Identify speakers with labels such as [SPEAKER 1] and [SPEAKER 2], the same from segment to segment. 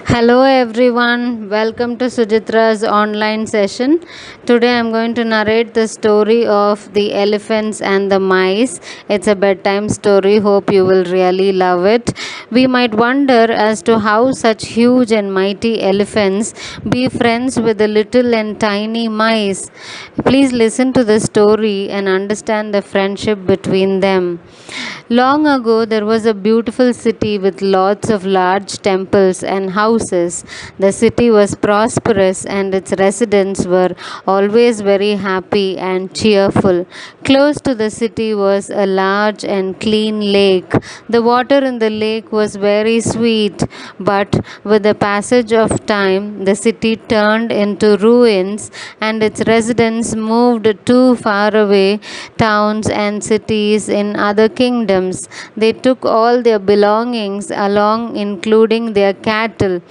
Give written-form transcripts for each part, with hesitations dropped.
[SPEAKER 1] Hello everyone, welcome to Sujitra's online session. Today I'm going to narrate the story of the elephants and the mice. It's a bedtime story, hope you will really love it. We might wonder as to how such huge and mighty elephants be friends with the little and tiny mice. Please listen to the story and understand the friendship between them. Long ago, there was a beautiful city with lots of large temples and houses. The city was prosperous and its residents were always very happy and cheerful. Close to the city was a large and clean lake. The water in the lake was very sweet, but with the passage of time, the city turned into ruins and its residents moved to faraway towns and cities in other kingdoms. They took all their belongings along, including their cattle,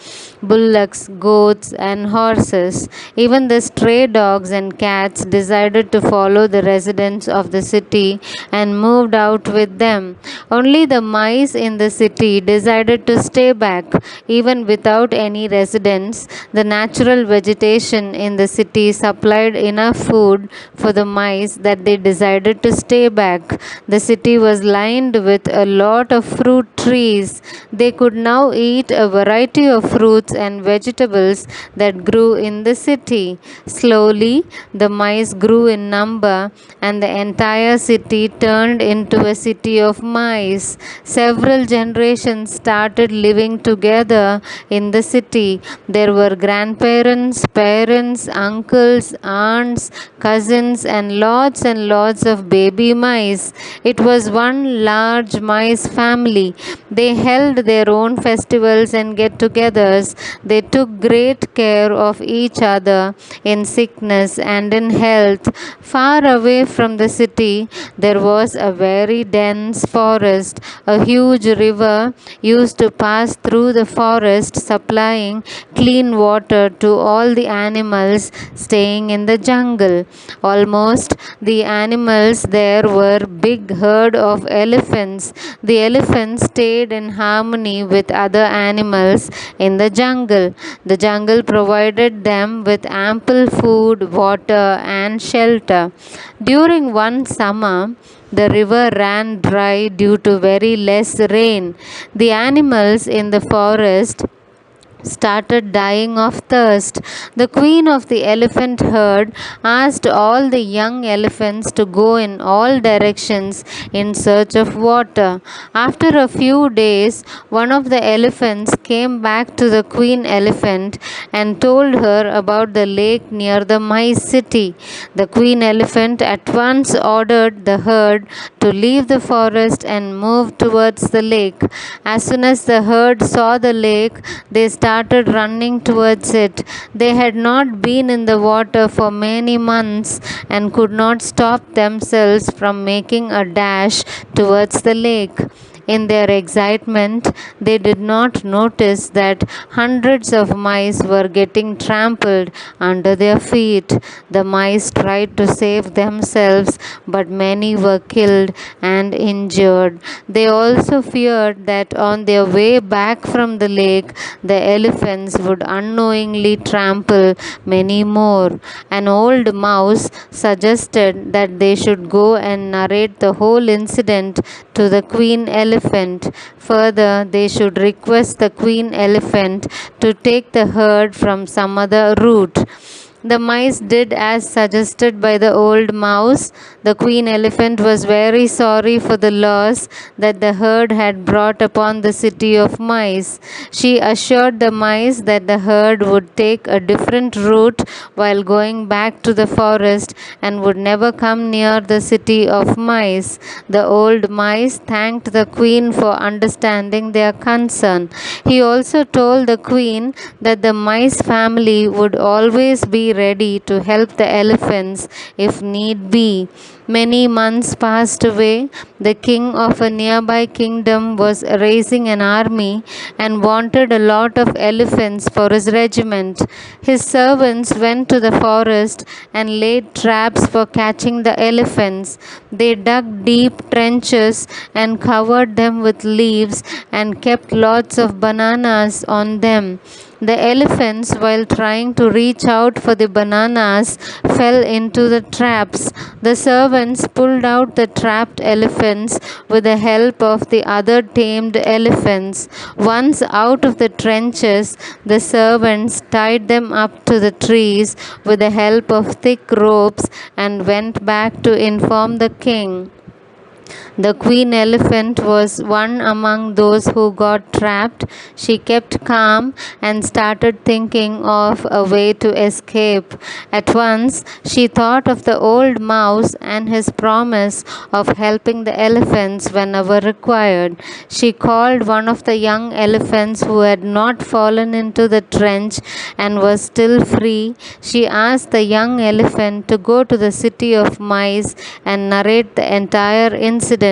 [SPEAKER 1] bullocks, goats, and horses. Even the stray dogs and cats decided to follow the residents of the city and moved out with them. Only the mice in the city decided to stay back, even without any residents. The natural vegetation in the city supplied enough food for the mice that they decided to stay back. The city was lined with a lot of fruit trees. They could now eat a variety of fruits and vegetables that grew in the city. Slowly, the mice grew in number, and the entire city turned into a city of mice. Several generations started living together in the city. There were grandparents, parents, uncles, aunts, cousins, and lots of baby mice. It was one large mice family. They held their own festivals and get togethers. They took great care of each other in sickness and in health. Far away from the city, there was a very dense forest. A huge river used to pass through the forest, supplying clean water to all the animals staying in the jungle. Almost the animals there were big herd of elephants. The elephants stayed in harmony with other animals in the jungle. The jungle provided them with ample food, water, and shelter. During one summer, the river ran dry due to very less rain. The animals in the forest started dying of thirst. The queen of the elephant herd asked all the young elephants to go in all directions in search of water. After a few days, one of the elephants came back to the queen elephant and told her about the lake near the mice city. The queen elephant at once ordered the herd to leave the forest and move towards the lake. As soon as the herd saw the lake, they started running towards it. They had not been in the water for many months and could not stop themselves from making a dash towards the lake. In their excitement, they did not notice that hundreds of mice were getting trampled under their feet. The mice tried to save themselves, but many were killed and injured. They also feared that on their way back from the lake, the elephants would unknowingly trample many more. An old mouse suggested that they should go and narrate the whole incident to the queen elephant. Further, they should request the queen elephant to take the herd from some other route. The mice did as suggested by the old mouse. The queen elephant was very sorry for the loss that the herd had brought upon the city of mice. She assured the mice that the herd would take a different route while going back to the forest and would never come near the city of mice. The old mice thanked the queen for understanding their concern. He also told the queen that the mice family would always be ready to help the elephants if need be. Many months passed away. The king of a nearby kingdom was raising an army and wanted a lot of elephants for his regiment. His servants went to the forest and laid traps for catching the elephants. They dug deep trenches and covered them with leaves and kept lots of bananas on them. The elephants, while trying to reach out for the bananas, fell into the traps. The servants pulled out the trapped elephants with the help of the other tamed elephants. Once out of the trenches, the servants tied them up to the trees with the help of thick ropes and went back to inform the king. The queen elephant was one among those who got trapped. She kept calm and started thinking of a way to escape. At once, she thought of the old mouse and his promise of helping the elephants whenever required. She called one of the young elephants who had not fallen into the trench and was still free. She asked the young elephant to go to the city of mice and narrate the entire incident.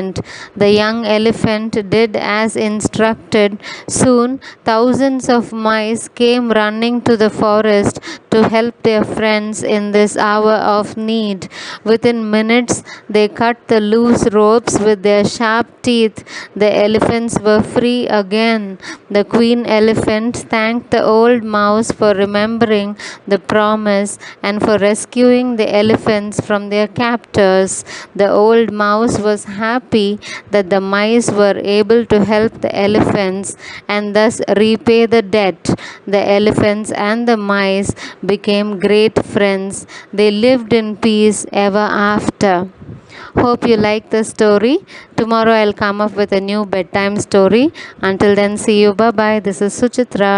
[SPEAKER 1] The young elephant did as instructed. Soon, thousands of mice came running to the forest to help their friends in this hour of need. Within minutes, they cut the loose ropes with their sharp teeth. The elephants were free again. The queen elephant thanked the old mouse for remembering the promise and for rescuing the elephants from their captors. The old mouse was happy that the mice were able to help the elephants and thus repay the debt. The elephants and the mice became great friends. They lived in peace ever after. Hope you like the story. Tomorrow I'll come up with a new bedtime story. Until then, see you. Bye bye. This is Suchitra.